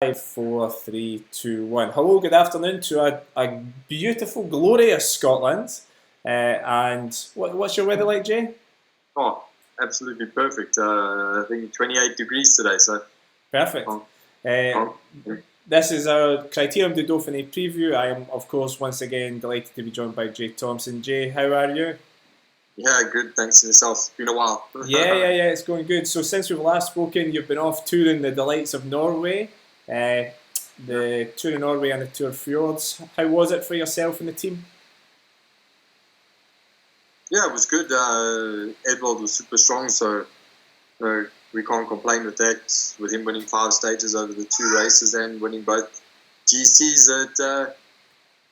Five, four, three, two, one. Hello, good afternoon to a beautiful, glorious Scotland. And what's your weather like, Jay? Oh, absolutely perfect. I think 28 degrees today, so Perfect. oh, Uh, oh, this is our Criterium du Dauphine preview. I am, of course, once again delighted to be joined by Jay Thomson. Jay, how are you? yeah, good. Thanks to yourself. It's been a while. Yeah, it's going good. So since we've last spoken, you've been off touring the delights of Norway, uh, yeah, the Tour of Norway and the Tour of Fjords. How was it for yourself and the team? yeah, it was good. Edvald was super strong, so we can't complain with that. With him winning 5 stages over the 2 races and winning both GCs, it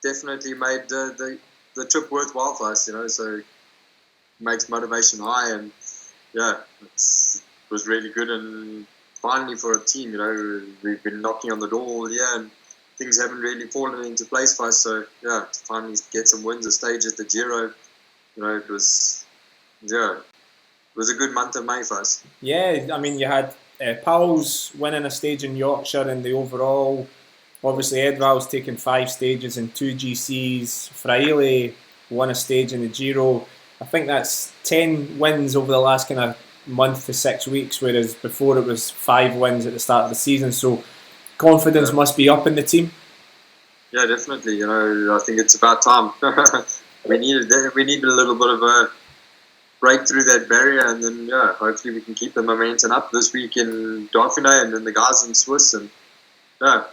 definitely made the trip worthwhile for us. So makes motivation high, and yeah, it was really good. And finally, for a team, we've been knocking on the door all year, and things haven't really fallen into place for us. So yeah, to finally get some wins, a stage at the Giro, it was a good month of May for us. Yeah, I mean, you had Powell's winning a stage in Yorkshire in the overall. Obviously, Edvald's taken 5 stages and 2 GCs. Fraile won a stage in the Giro. I think that's 10 wins over the last kind of month to 6 weeks, whereas before it was 5 wins at the start of the season. So confidence Yeah, must be up in the team. yeah, definitely. I think it's about time. we needed a little bit of a break through that barrier, and then hopefully we can keep the momentum up this week in Dauphiné, and then the guys in Swiss, and yeah,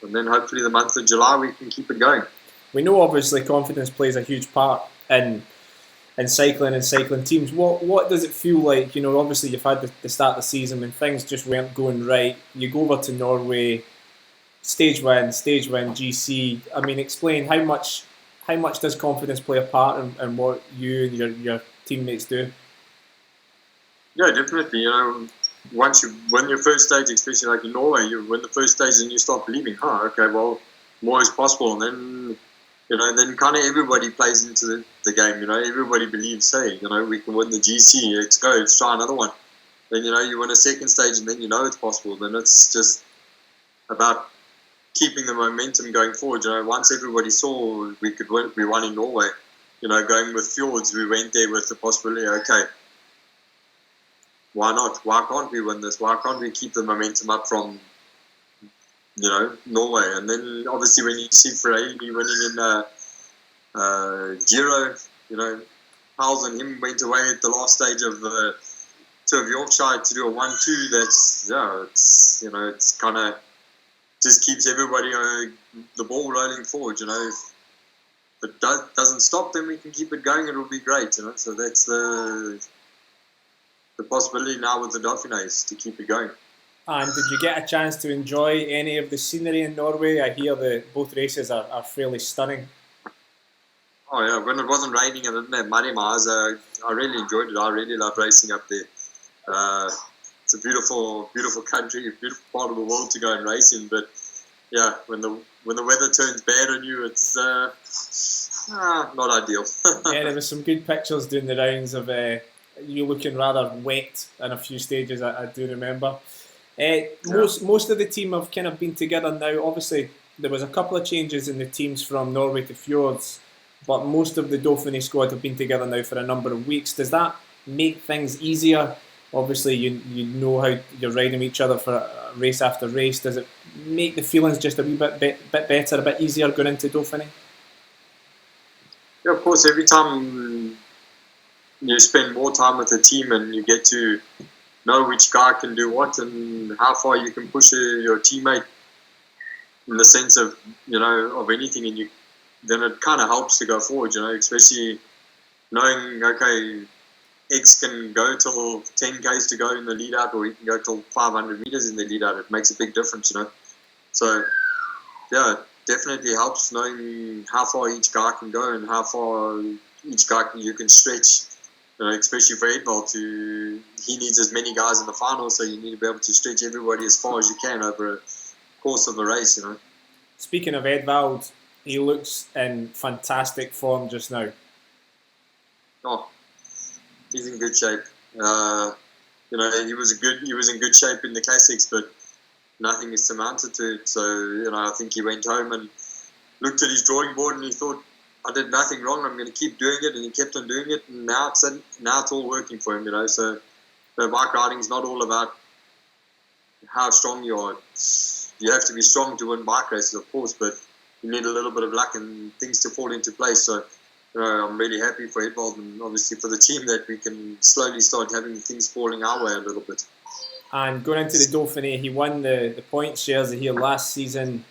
and then hopefully the month of July we can keep it going. We know obviously confidence plays a huge part in cycling and cycling teams. What does it feel like? Obviously you've had the start of the season when things just weren't going right. You go over to Norway, stage win, GC. I mean, explain how much does confidence play a part in what you and your teammates do? Yeah, definitely. Once you win your first stage, especially like in Norway, you win the first stage and you start believing, okay, well, more is possible. And then kind of everybody plays into the game. Everybody believes, hey, we can win the GC. Let's try another one. Then you win a second stage, and then it's possible. Then it's just about keeping the momentum going forward. Once everybody saw we could win, we won in Norway. Going with Fjords, we went there with the possibility, okay, why not? Why can't we win this? Why can't we keep the momentum up from, Norway? And then obviously when you see Fraile winning in Giro, Howells and him went away at the last stage of the Tour of Yorkshire to do a 1-2. It's kind of just keeps everybody the ball rolling forward. If it doesn't stop, then we can keep it going. It'll be great. So that's the possibility now with the Dauphiné is to keep it going. And did you get a chance to enjoy any of the scenery in Norway? I hear that both races are fairly stunning. Oh yeah, when it wasn't raining and I didn't have mud in my eyes, I really enjoyed it. I really love racing up there. It's a beautiful, beautiful country, a beautiful part of the world to go and race in. But yeah, when the weather turns bad on you, it's not ideal. Yeah, there was some good pictures doing the rounds of you looking rather wet in a few stages. I do remember. Most of the team have kind of been together now. Obviously, there was a couple of changes in the teams from Norway to Fjords, but most of the Dauphiné squad have been together now for a number of weeks. Does that make things easier? Obviously, you know how you're riding each other for race after race. Does it make the feelings just a wee bit better, a bit easier going into Dauphiné? Yeah, of course. Every time you spend more time with the team and you get to know which guy can do what and how far you can push your teammate in the sense of of anything, and then it kind of helps to go forward. Especially knowing, okay, X can go till 10 k's to go in the lead out, or he can go till 500 meters in the lead out. It makes a big difference. So yeah, it definitely helps knowing how far each guy can go and how far each guy you can stretch. Especially for Edvald, he needs as many guys in the final, so you need to be able to stretch everybody as far as you can over a course of a race. Speaking of Edvald, he looks in fantastic form just now. Oh, he's in good shape. He was in good shape in the classics, but nothing is surmounted to it. So, I think he went home and looked at his drawing board and he thought, I did nothing wrong, I'm going to keep doing it, and he kept on doing it, and now it's all working for him, so the bike riding is not all about how strong you are. You have to be strong to win bike races, of course, but you need a little bit of luck and things to fall into place. So, I'm really happy for Edvald and obviously for the team that we can slowly start having things falling our way a little bit. And going into the Dauphiné, he won the points shares here last season.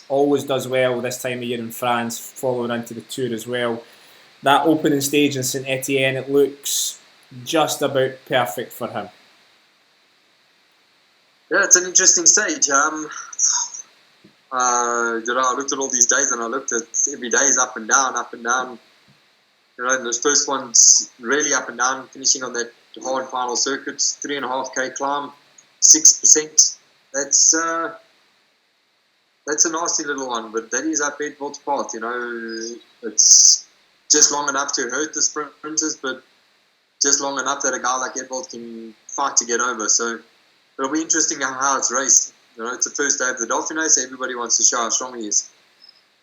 Always does well this time of year in France, following into the Tour as well. That opening stage in Saint Etienne, it looks just about perfect for him. Yeah, it's an interesting stage. I looked at all these days and I looked at every day is up and down, up and down. And those first ones really up and down, finishing on that hard final circuit, 3.5k climb, 6%. That's a nasty little one, but that is up Edvald's path. It's just long enough to hurt the sprinters, but just long enough that a guy like Edvald can fight to get over. So it'll be interesting how it's raced. It's the first day of the Dauphiné, so everybody wants to show how strong he is.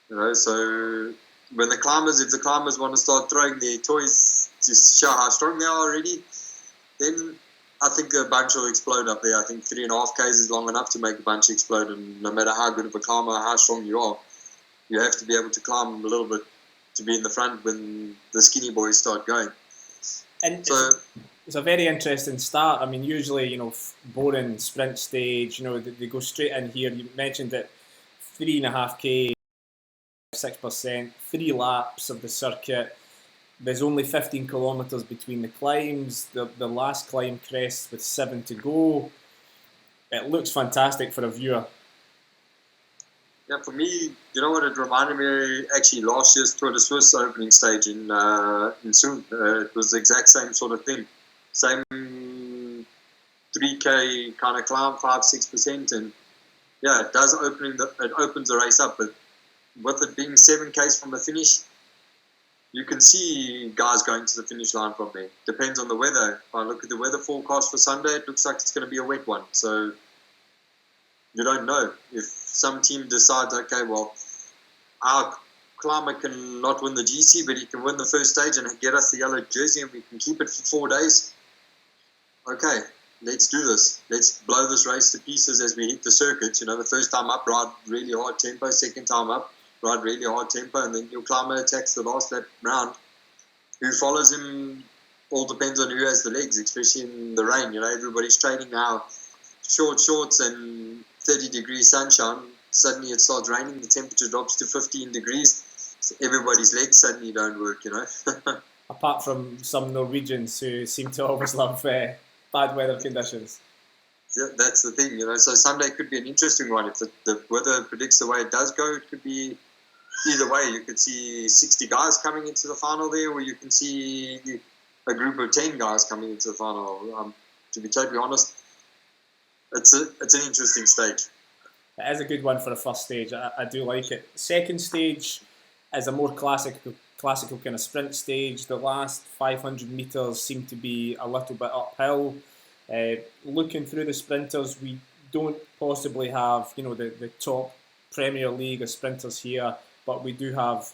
So when if the climbers want to start throwing their toys to show how strong they are already, then I think a bunch will explode up there. I think 3.5 k's is long enough to make a bunch explode, and no matter how good of a climber, how strong you are, you have to be able to climb a little bit to be in the front when the skinny boys start going. And so it's a very interesting start. I mean, usually, boring sprint stage, they go straight in here. You mentioned it, 3.5k, 6%, 3 laps of the circuit. There's only 15 kilometres between the climbs. The last climb crests with 7 to go. It looks fantastic for a viewer. Yeah, for me, you know what it reminded me actually last year's Tour de Suisse opening stage in Soon. It was the exact same sort of thing. Same 3k kind of climb, 5-6%, and yeah, it opens the race up. But with it being 7k's from the finish, you can see guys going to the finish line from there. Depends on the weather. If I look at the weather forecast for Sunday, it looks like it's going to be a wet one. So you don't know. If some team decides, okay, well, our climber can not win the GC, but he can win the first stage and get us the yellow jersey and we can keep it for 4 days. Okay, let's do this. Let's blow this race to pieces as we hit the circuit. The first time up, ride really hard tempo. Second time up, ride really hard tempo, and then your climber attacks the last lap round. Who follows him all depends on who has the legs, especially in the rain. Everybody's training now, shorts and 30-degree sunshine. Suddenly it starts raining, the temperature drops to 15 degrees. So everybody's legs suddenly don't work, Apart from some Norwegians who seem to always love bad weather conditions. Yeah, that's the thing, So Sunday could be an interesting one. If the weather predicts the way it does go, it could be either way. You could see 60 guys coming into the final there, or you can see a group of 10 guys coming into the final. To be totally honest, it's an interesting stage. It is a good one for the first stage. I do like it. Second stage is a more classical kind of sprint stage. The last 500 metres seem to be a little bit uphill. Looking through the sprinters, we don't possibly have the top Premier League of sprinters here, but we do have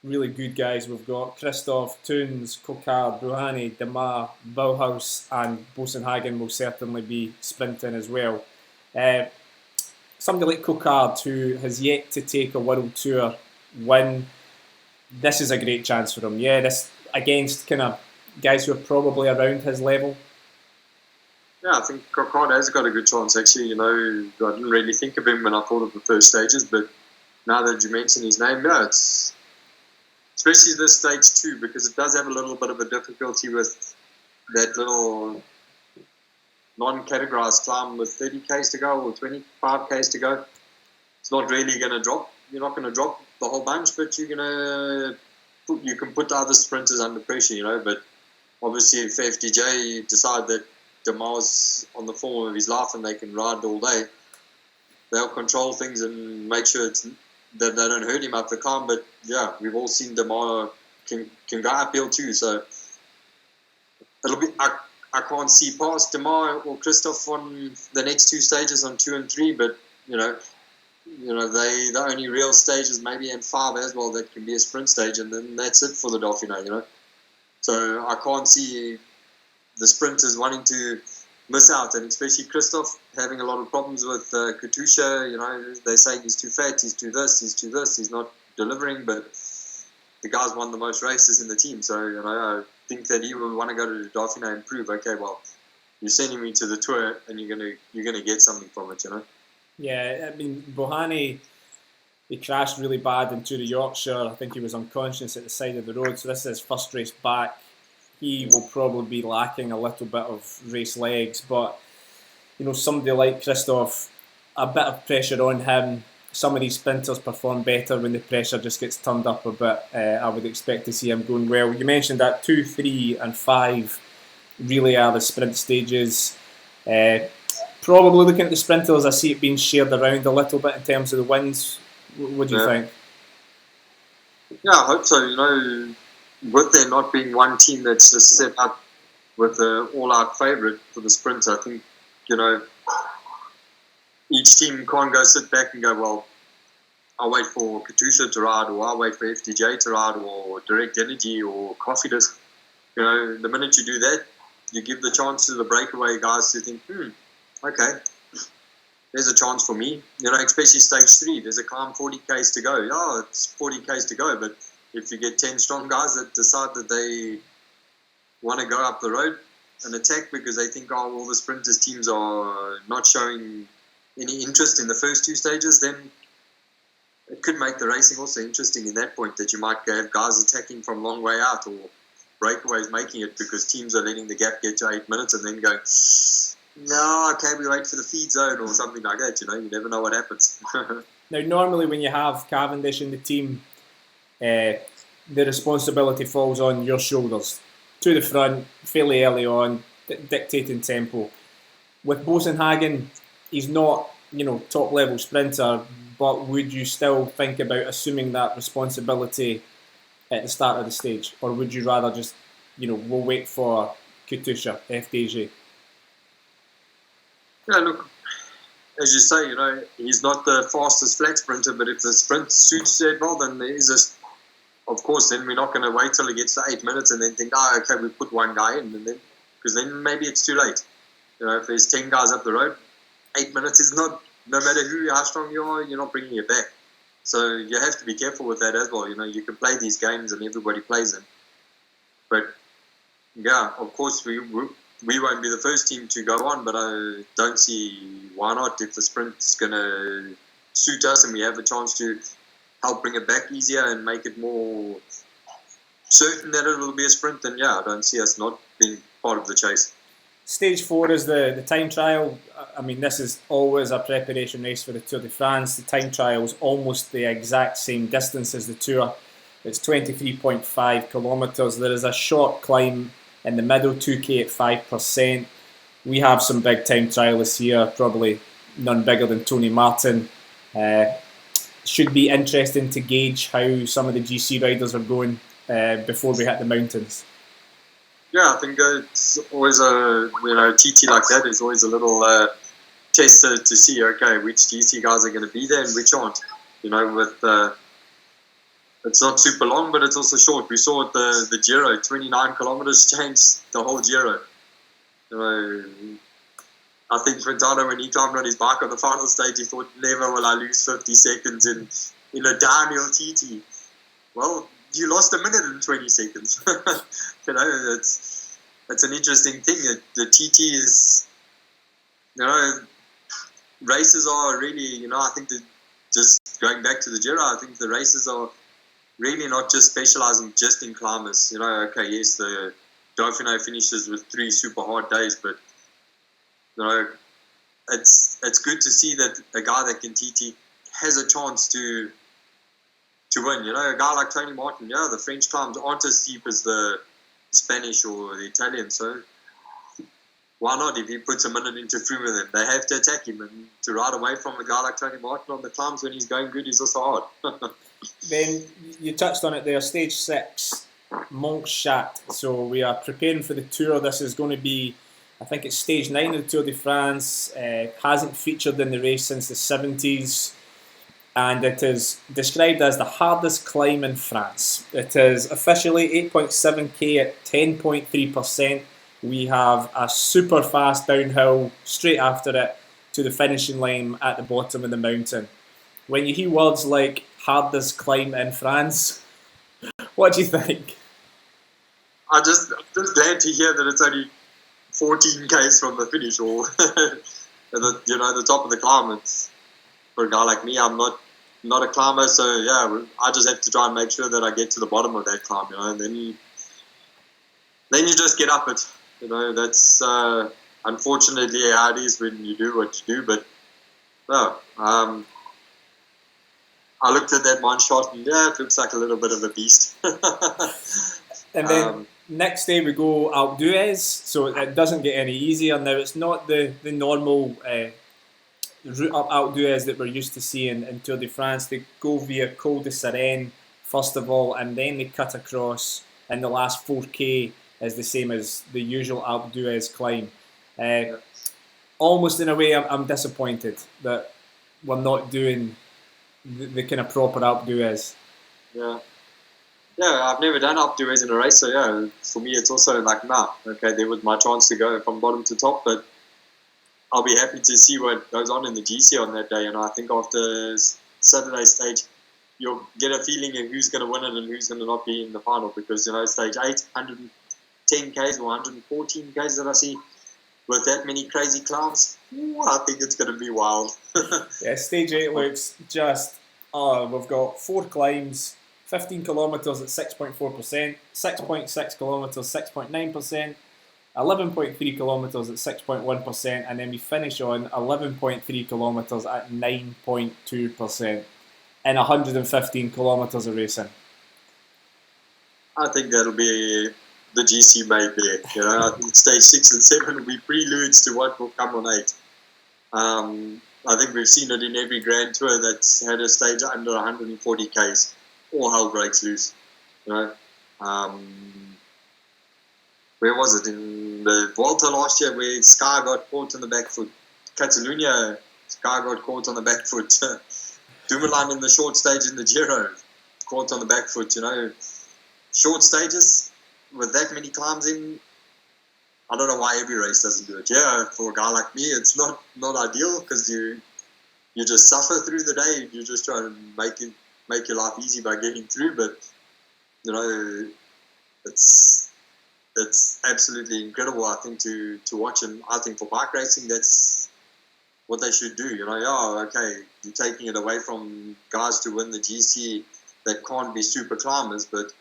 really good guys. We've got Christophe, Toons, Coquard, Bruhani, Demar, Bauhaus, and Boasson Hagen will certainly be sprinting as well. Somebody like Coquard, who has yet to take a World Tour win, this is a great chance for him. Yeah, this against kind of guys who are probably around his level. Yeah, I think Coquard has got a good chance, actually. I didn't really think of him when I thought of the first stages, but now that you mention his name, yeah, it's especially this stage too, because it does have a little bit of a difficulty with that little non-categorized climb with 30k's to go or 25k's to go. It's not really going to drop. You're not going to drop the whole bunch, but you can put the other sprinters under pressure, But obviously, if FDJ decide that Demar's on the form of his life and they can ride all day, they'll control things and make sure that they don't hurt him up the climb. But yeah, we've all seen Demar can go uphill too. So it'll be. I can't see past Demar or Christoph on the next two stages on 2 and 3, but the only real stages maybe in 5 as well that can be a sprint stage, and then that's it for the Dauphiné. So I can't see the sprinters wanting to miss out, and especially Christoph having a lot of problems with Katusha. They're saying he's too fat, he's too this, he's not delivering, but the guy's won the most races in the team, so I think that he will want to go to the Dauphiné and prove, okay, well, you're sending me to the Tour, and you're gonna get something from it, Yeah, I mean, Bohani, he crashed really bad into the Yorkshire. I think he was unconscious at the side of the road, so this is his first race back. He will probably be lacking a little bit of race legs, but somebody like Christoph, a bit of pressure on him. Some of these sprinters perform better when the pressure just gets turned up a bit. I would expect to see him going well. You mentioned that 2, 3 and 5 really are the sprint stages. Probably looking at the sprinters, I see it being shared around a little bit in terms of the wins. What do you think? Yeah, I hope so. With there not being one team that's just set up with the all-out favourite for the sprint, I think, each team can't go sit back and go, well, I'll wait for Katusha to ride, or I'll wait for FDJ to ride, or Direct Energy, or Coffee Disc. The minute you do that, you give the chance to the breakaway guys to think, okay, there's a chance for me. Especially stage 3, there's a calm 40 k's to go. Yeah, it's 40 k's to go, but if you get 10 strong guys that decide that they want to go up the road and attack because they think, all the sprinters teams are not showing any interest in the first 2 stages, then it could make the racing also interesting in that point, that you might have guys attacking from long way out, or breakaways making it because teams are letting the gap get to 8 minutes and then go, no, okay, we wait for the feed zone or something like that. You never know what happens. Now, normally when you have Cavendish in the team, the responsibility falls on your shoulders, to the front, fairly early on, dictating tempo. With Boasson Hagen, he's not, top level sprinter, but would you still think about assuming that responsibility at the start of the stage, or would you rather just, we'll wait for Katusha, FDJ? Yeah, look, as you say, he's not the fastest flat sprinter, but if the sprint suits Edvald, then there is of course, then we're not going to wait till it gets to 8 minutes and then think, okay, we put one guy in, and then because then maybe it's too late. If there's 10 guys up the road, 8 minutes is not, no matter how strong you are, you're not bringing it back. So you have to be careful with that as well. You can play these games and everybody plays them. But yeah, of course, we won't be the first team to go on, but I don't see why not. If the sprint's going to suit us and we have a chance to help bring it back easier and make it more certain that it will be a sprint, then yeah, I don't see us not being part of the chase. Stage 4 is the time trial. I mean, this is always a preparation race for the Tour de France. The time trial is almost the exact same distance as the Tour. It's 23.5 kilometres. There is a short climb in the middle, 2k at 5%. We have some big time trialists here, probably none bigger than Tony Martin. Should be interesting to gauge how some of the GC riders are going before we hit the mountains. Yeah, I think it's always a TT like that is always a little tester to see, okay, which GC guys are going to be there and which aren't. With it's not super long, but it's also short. We saw at the Giro, 29 kilometers changed the whole Giro. I think Quintana, when he climbed on his bike on the final stage, he thought, never will I lose 50 seconds in a downhill TT. Well, you lost a minute and 20 seconds. It's an interesting thing. The TT is, races are really, I think that just going back to the Giro, I think the races are really not just specializing just in climbers. Okay, yes, the Dauphiné finishes with 3 super hard days, but it's good to see that a guy that can TT has a chance to win. A guy like Tony Martin, the French climbs aren't as steep as the Spanish or the Italian, so why not? If he puts a minute into Froome with them, they have to attack him, and to ride away from a guy like Tony Martin on the climbs when he's going good is also hard. Then you touched on it there, stage 6. Montchat. So we are preparing for the tour. This is going to be, I think it's stage 9 of the Tour de France. Hasn't featured in the race since the 70s. And it is described as the hardest climb in France. It is officially 8.7k at 10.3%. We have a super fast downhill straight after it to the finishing line at the bottom of the mountain. When you hear words like hardest climb in France, what do you think? I'm just glad to hear that it's only 14 k's from the finish, or the top of the climb. It's, for a guy like me, I'm not a climber, so yeah, I just have to try and make sure that I get to the bottom of that climb, and then you just get up it. That's unfortunately how it is when you do what you do. But no, I looked at that one shot and yeah, it looks like a little bit of a beast. And then next day we go Alpe d'Huez, so it doesn't get any easier. Now it's not the normal route up Alpe d'Huez that we're used to seeing in Tour de France. They go via Col de Sirène first of all, and then they cut across, and the last 4k is the same as the usual Alpe d'Huez climb. Almost in a way, I'm disappointed that we're not doing the kind of proper Alpe d'Huez. Yeah, I've never done Alpe d'Huez in a race, so yeah, for me it's also like, okay, there was my chance to go from bottom to top, but I'll be happy to see what goes on in the GC on that day. And I think after Saturday stage, you'll get a feeling of who's going to win it and who's going to not be in the final, because stage 8, 110 k's or 14 k's that I see, with that many crazy climbs, I think it's going to be wild. Yeah, stage 8 looks just, we've got 4 climbs, 15 kilometres at 6.4%, 6.6 kilometres 6.9%, 11.3 kilometres at 6.1%, and then we finish on 11.3 kilometres at 9.2% in 115 kilometres of racing. I think that'll be the GC made there. I think stage 6 and 7 will be preludes to what will come on 8. I think we've seen it in every Grand Tour that's had a stage under 140 k's. All hell breaks loose. Where was it? In the Vuelta last year, where Sky got caught on the back foot. Catalonia, Sky got caught on the back foot. Dumoulin in the short stage in the Giro, caught on the back foot. Short stages with that many climbs in, I don't know why every race doesn't do it. Yeah, for a guy like me, it's not ideal, because you just suffer through the day. You just try to make your life easy by getting through. But it's absolutely incredible, I think, to watch. And I think for bike racing, that's what they should do. Okay, you're taking it away from guys to win the GC that can't be super climbers, but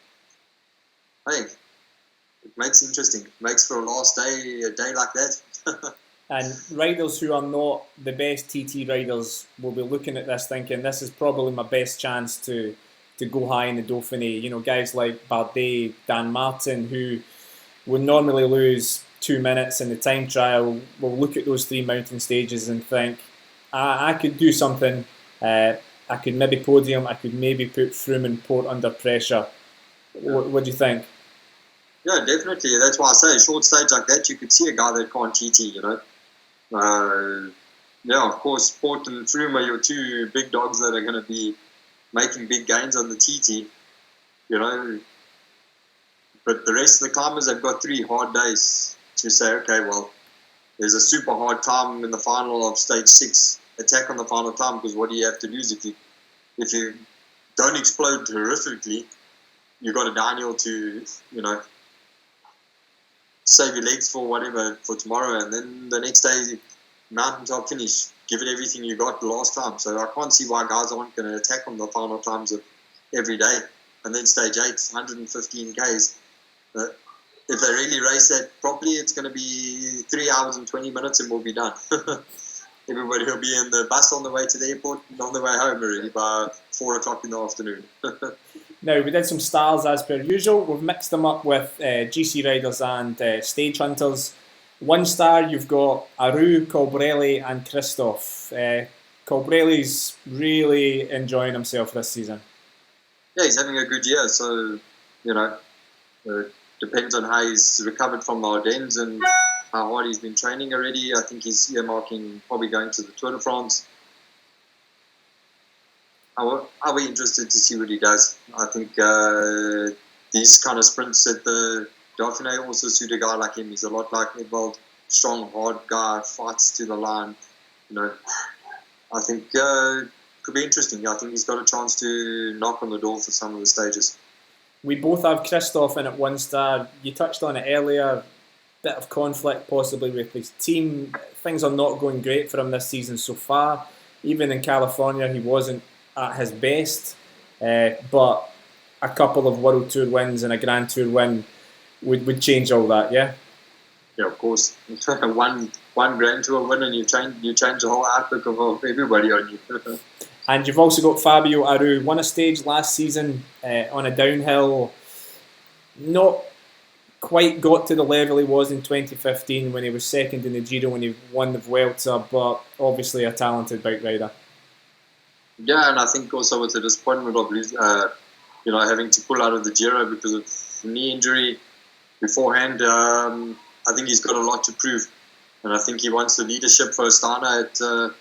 hey, it makes it interesting. It makes for a day like that. And riders who are not the best TT riders will be looking at this thinking, this is probably my best chance to go high in the Dauphiné. Guys like Bardet, Dan Martin, who would normally lose 2 minutes in the time trial, will look at those 3 mountain stages and think, I could do something. I could maybe podium. I could maybe put Froome and Port under pressure. What do you think? Yeah, definitely. That's why I say a short stage like that, you could see a guy that can't TT, of course, Port and Froome are your 2 big dogs that are going to be making big gains on the TT, But the rest of the climbers have got 3 hard days to say, okay, well, there's a super hard climb in the final of stage 6, attack on the final climb, because what do you have to lose if you don't explode horrifically? You've got a downhill to, save your legs for whatever, for tomorrow, and then the next day, mountaintop finish, give it everything you got the last time. So I can't see why guys aren't going to attack on the final climbs of every day. And then stage 8, 115 k's. If they really race that properly, it's going to be 3 hours and 20 minutes and we'll be done. Everybody will be in the bus on the way to the airport and on the way home already by 4 o'clock in the afternoon. Now, we did some stars as per usual. We've mixed them up with GC riders and stage hunters. 1 star, you've got Aru, Colbrelli and Christophe. Colbrelli's really enjoying himself this season. Yeah, he's having a good year. So, Depends on how he's recovered from the Ardennes and how hard he's been training already. I think he's earmarking probably going to the Tour de France. I'll be interested to see what he does. I think these kind of sprints at the Dauphiné also suit a guy like him. He's a lot like Edvald, strong, hard guy, fights to the line. I think could be interesting. I think he's got a chance to knock on the door for some of the stages. We both have Christoph in at 1 star. You touched on it earlier. Bit of conflict possibly with his team. Things are not going great for him this season so far. Even in California, he wasn't at his best. But a couple of World Tour wins and a Grand Tour win would change all that, yeah? Yeah, of course. one Grand Tour win and you change the whole outlook of everybody on you. And you've also got Fabio Aru, won a stage last season on a downhill. Not quite got to the level he was in 2015 when he was second in the Giro when he won the Vuelta, but obviously a talented bike rider. Yeah, and I think also with the disappointment of having to pull out of the Giro because of knee injury beforehand, I think he's got a lot to prove, and I think he wants the leadership for Astana at the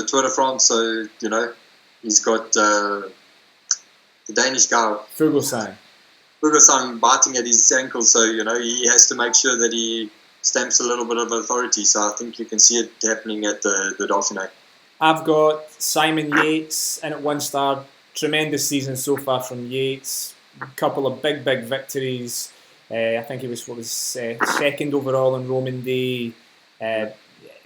Tour de France. So he's got the Danish guy Fuglsang biting at his ankle. So he has to make sure that he stamps a little bit of authority. So I think you can see it happening at the Dauphiné. I've got Simon Yates in at 1 star. Tremendous season so far from Yates. A couple of big victories. I think he was second overall in Roman Day.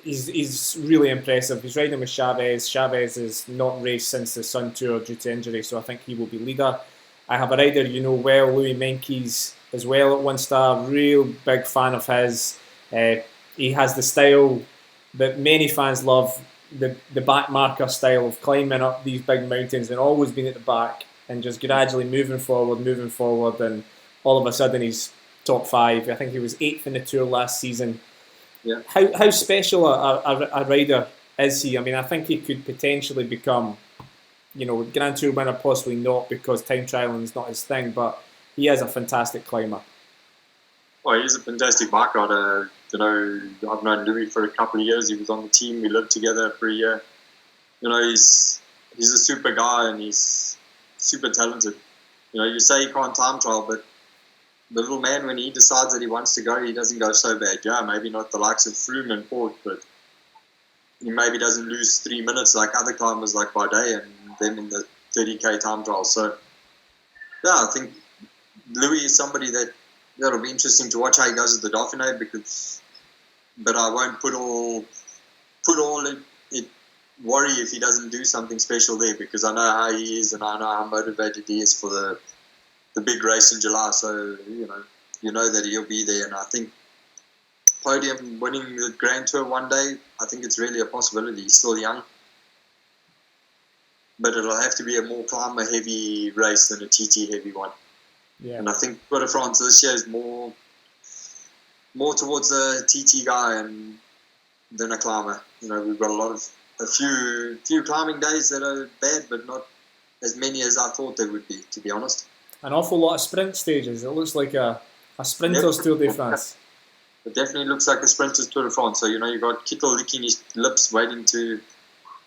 He's really impressive. He's riding with Chavez. Chavez has not raced since the Sun Tour due to injury, so I think he will be leader. I have a rider Louie Meintjes as well at 1 star. Real big fan of his. He has the style that many fans love, the back marker style of climbing up these big mountains and always being at the back and just gradually moving forward, and all of a sudden he's top 5. I think he was 8th in the Tour last season. Yeah. How special a rider is he? I mean, I think he could potentially become, Grand Tour winner, possibly not because time trialing is not his thing, but he is a fantastic climber. Well, he's a fantastic bike rider. I've known Louis for a couple of years. He was on the team. We lived together for a year. He's a super guy and he's super talented. You say he can't time trial, but the little man, when he decides that he wants to go, he doesn't go so bad. Yeah, maybe not the likes of Froome and Port, but he maybe doesn't lose 3 minutes like other climbers like Bardet and them in the 30k time trial. So, yeah, I think Louis is somebody that'll be interesting to watch how he goes at the Dauphiné, but I won't put all it worry if he doesn't do something special there, because I know how he is and I know how motivated he is for the big race in July. So you know that he'll be there, and I think podium winning the Grand Tour one day, I think it's really a possibility. He's still young, but it'll have to be a more climber heavy race than a TT heavy one. Yeah. And I think Tour de France this year is more towards a TT guy than a climber. We've got a few climbing days that are bad, but not as many as I thought there would be, to be honest. An awful lot of sprint stages. It looks like a sprinter's Tour de France. It definitely looks like a sprinter's Tour de France. So, you've got Kittel licking his lips waiting to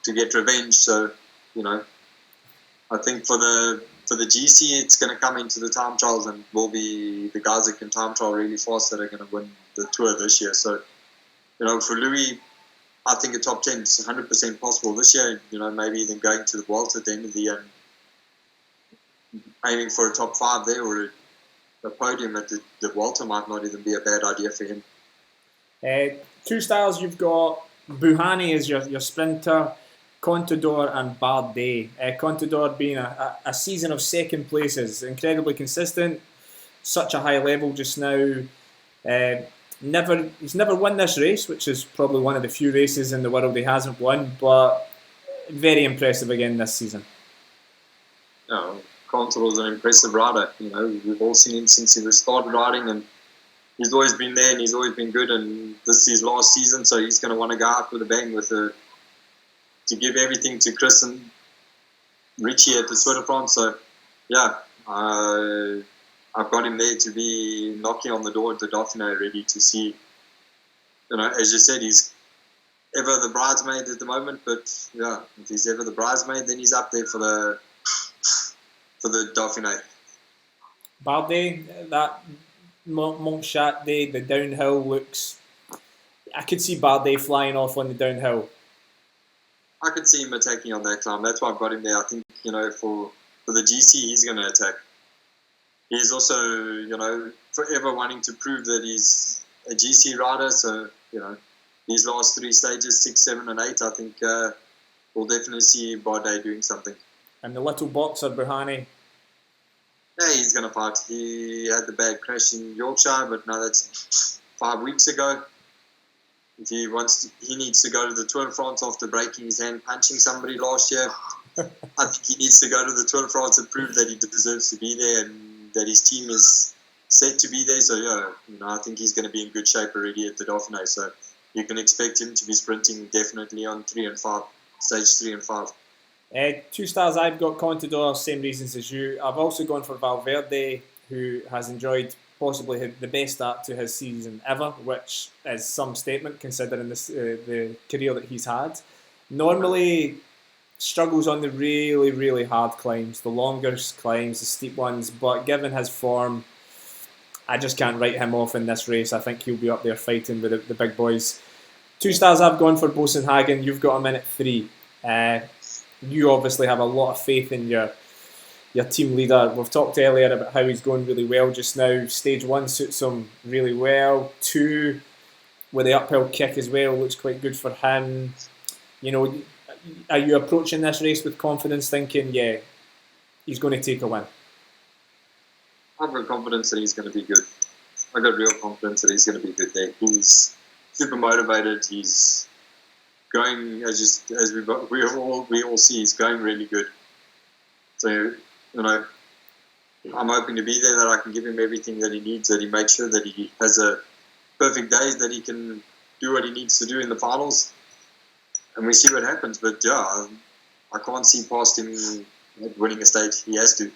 get revenge. So, I think for the GC, it's going to come into the time trials and will be the guys that can time trial really fast that are going to win the Tour this year. So, for Louis, I think a top 10 is 100% possible this year. Maybe even going to the Vuelta at the end of the year, aiming for a top 5 there, or a podium at the Vuelta might not even be a bad idea for him. 2 styles, you've got Bouhanni as your sprinter, Contador and Bardet. Contador being a season of second places, incredibly consistent, such a high level just now. He's never won this race, which is probably one of the few races in the world he hasn't won, but very impressive again this season. Contador is an impressive rider. We've all seen him since he started riding, and he's always been there and he's always been good. And this is his last season, so he's going to want to go out with a bang to give everything to Chris and Richie at the Tour de France. So, yeah, I've got him there to be knocking on the door at the Dauphiné, ready to see. As you said, he's ever the bridesmaid at the moment, but yeah, if he's ever the bridesmaid, then he's up there for the Dauphiné. Bardet, that Montchat day, the downhill looks. I could see Bardet flying off on the downhill. I could see him attacking on that climb. That's why I've got him there. I think, for the GC, he's going to attack. He's also, forever wanting to prove that he's a GC rider. So, these last 3 stages, 6, 7, and 8, I think we'll definitely see Bardet doing something. And the little boxer, Berhane? Yeah, he's going to fight. He had the bad crash in Yorkshire, but now that's 5 weeks ago. If he needs to go to the Tour de France after breaking his hand punching somebody last year. I think he needs to go to the Tour de France and prove that he deserves to be there and that his team is set to be there. So I think he's going to be in good shape already at the Dauphiné. So you can expect him to be sprinting definitely on 3 and 5, stage 3 and 5. 2 stars I've got Contador, same reasons as you. I've also gone for Valverde, who has enjoyed possibly the best start to his season ever, which is some statement considering the career that he's had. Normally struggles on the really, really hard climbs, the longer climbs, the steep ones, but given his form, I just can't write him off in this race. I think he'll be up there fighting with the big boys. 2 stars I've gone for Boasson Hagen. You've got him in at 3. You obviously have a lot of faith in your team leader. We've talked earlier about how he's going really well just now. Stage 1 suits him really well. 2, with the uphill kick as well, looks quite good for him. Are you approaching this race with confidence, thinking, yeah, he's going to take a win? I've got confidence that he's going to be good. I've got real confidence that he's going to be good there. He's super motivated. He's going, as we all see, he's going really good. So, I'm hoping to be there, that I can give him everything that he needs, that he makes sure that he has a perfect day, that he can do what he needs to do in the finals. And we see what happens. But yeah, I can't see past him winning a stage. He has to.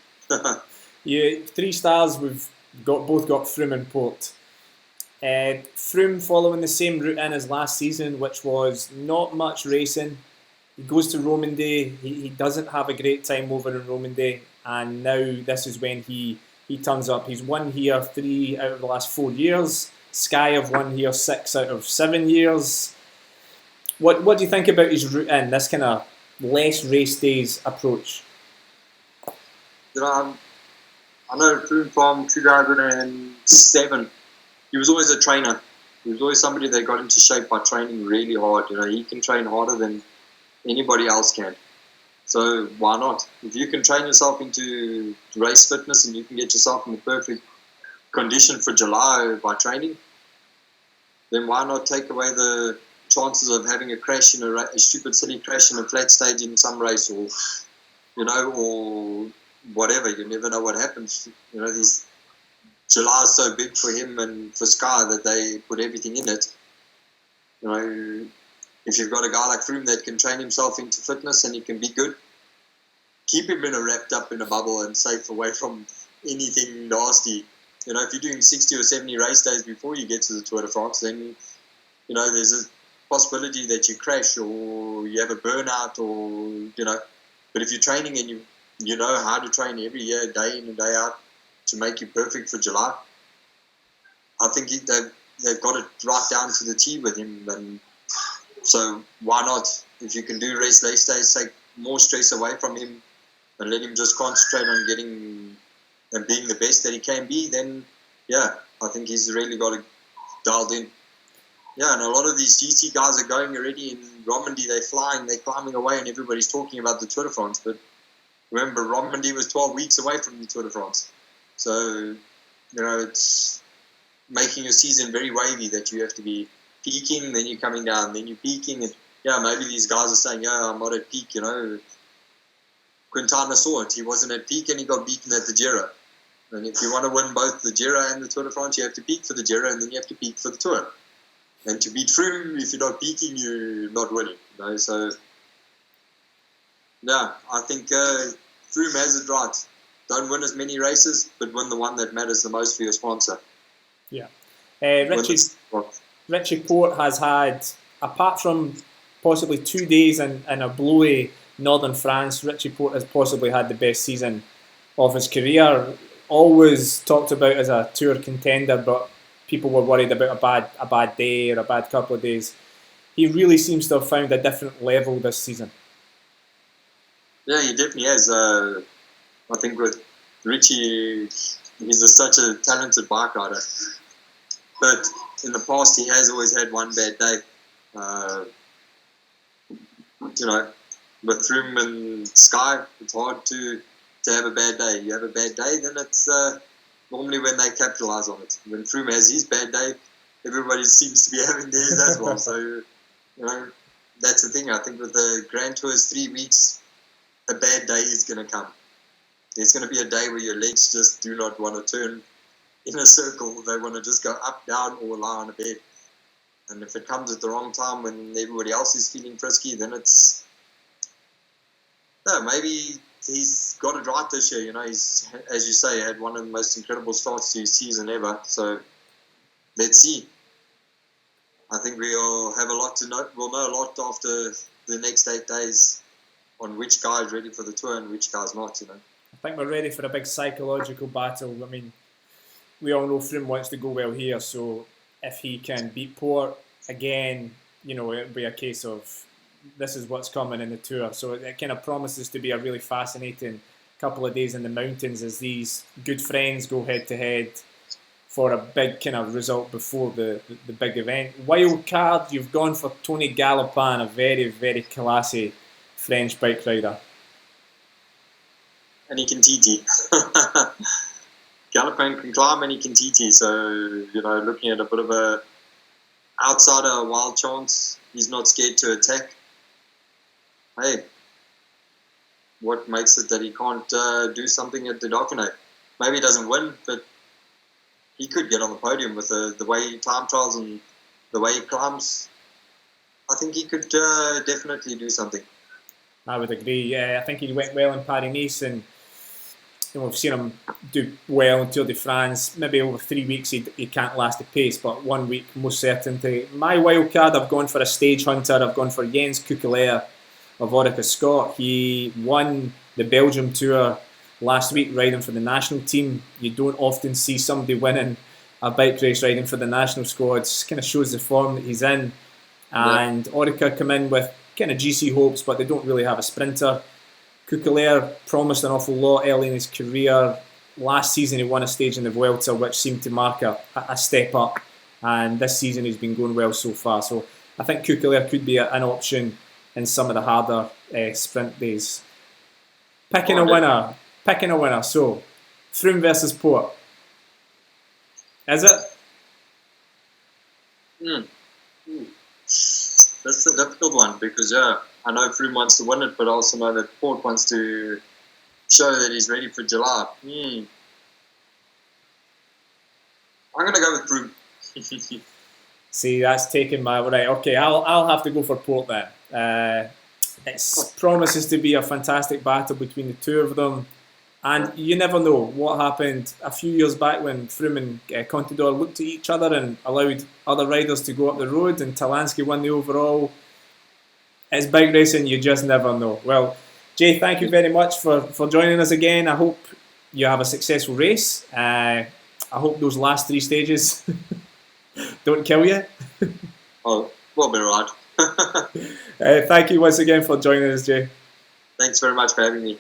3 stars, we've both got Froome and Port. Froome following the same route in as last season, which was not much racing. He goes to Romandy. He doesn't have a great time over in Romandy, and now this is when he turns up. He's won here 3 out of the last 4 years. Sky have won here 6 out of 7 years. What do you think about his route in, this kind of less race days approach? I know Froome from 2007. He was always a trainer. He was always somebody that got into shape by training really hard. He can train harder than anybody else can. So why not? If you can train yourself into race fitness and you can get yourself in the perfect condition for July by training, then why not take away the chances of having a crash in a stupid silly crash in a flat stage in some race, or or whatever. You never know what happens. July is so big for him and for Sky that they put everything in it. If you've got a guy like Froome that can train himself into fitness and he can be good, keep him wrapped up in a bubble and safe away from anything nasty. If you're doing 60 or 70 race days before you get to the Tour de France, then there's a possibility that you crash or you have a burnout, or But if you're training and you know how to train every year, day in and day out, to make you perfect for July, I think they've got it right down to the T with him. And so why not? If you can do race days, take more stress away from him and let him just concentrate on getting and being the best that he can be, then yeah, I think he's really got it dialed in. Yeah, and a lot of these GC guys are going already in Romandy. They're flying, they're climbing away, and everybody's talking about the Tour de France. But remember, Romandy was 12 weeks away from the Tour de France. So, it's making your season very wavy, that you have to be peaking, then you're coming down, then you're peaking. And yeah, maybe these guys are saying, yeah, I'm not at peak, Quintana saw it. He wasn't at peak and he got beaten at the Giro. And if you want to win both the Giro and the Tour de France, you have to peak for the Giro and then you have to peak for the Tour. And to beat Froome, if you're not peaking, you're not winning. So, yeah, I think Froome has it right. don't win as many races, but win the one that matters the most for your sponsor. Yeah. Richie Porte has had, apart from possibly 2 days in a blowy northern France, Richie Porte has possibly had the best season of his career. Always talked about as a tour contender, but people were worried about a bad day or a bad couple of days. He really seems to have found a different level this season. Yeah, he definitely has. I think with Richie, he's such a talented bike rider. But in the past, he has always had one bad day. With Froome and Sky, it's hard to have a bad day. You have a bad day, then it's normally when they capitalize on it. When Froome has his bad day, everybody seems to be having theirs as well. So, that's the thing. I think with the Grand Tour's 3 weeks, a bad day is going to come. There's going to be a day where your legs just do not want to turn in a circle. They want to just go up, down, or lie on a bed. And if it comes at the wrong time when everybody else is feeling frisky, then it's... maybe he's got it right this year. He's, as you say, had one of the most incredible starts to his season ever. So let's see. I think we'll have a lot to know. We'll know a lot after the next 8 days on which guy is ready for the tour and which guy's not. I think we're ready for a big psychological battle. I mean, we all know Froome wants to go well here, so if he can beat Porte again, it'll be a case of this is what's coming in the tour. So it kind of promises to be a really fascinating couple of days in the mountains as these good friends go head to head for a big kind of result before the big event. Wild card, you've gone for Tony Galopin, a very, very classy French bike rider. And he can TT. Galopin can climb and he can TT. So, looking at a bit of a outsider, a wild chance, he's not scared to attack. Hey, what makes it that he can't do something at the Dauphine? Maybe he doesn't win, but he could get on the podium with the way he time trials and the way he climbs. I think he could definitely do something. I would agree. Yeah, I think he went well in Paris-Nice, and we've seen him do well in Tour de France. Maybe over 3 weeks he can't last the pace, but 1 week most certainly. My wild card, I've gone for a stage hunter. I've gone for Jens Kukelaer of Orica Scott. He won the Belgium Tour last week riding for the national team. You don't often see somebody winning a bike race riding for the national squad. It kind of shows the form that he's in. And Orica come in with kind of GC hopes, but they don't really have a sprinter. Kukelaer promised an awful lot early in his career. Last season he won a stage in the Vuelta, which seemed to mark a step up. And this season he's been going well so far. So I think Kukelaer could be an option in some of the harder sprint days. Picking a winner. So, Froome versus Porte. Is it? That's a difficult one because, I know Froome wants to win it, but I also know that Porte wants to show that he's ready for July. I'm going to go with Froome. See, that's taken my... Right, okay, I'll have to go for Porte then. It promises to be a fantastic battle between the two of them. And you never know what happened a few years back when Froome and Contador looked at each other and allowed other riders to go up the road, and Talansky won the overall. It's bike racing, you just never know. Well, Jay, thank you very much for joining us again. I hope you have a successful race. I hope those last 3 stages don't kill you. Oh, we'll be right. Thank you once again for joining us, Jay. Thanks very much for having me.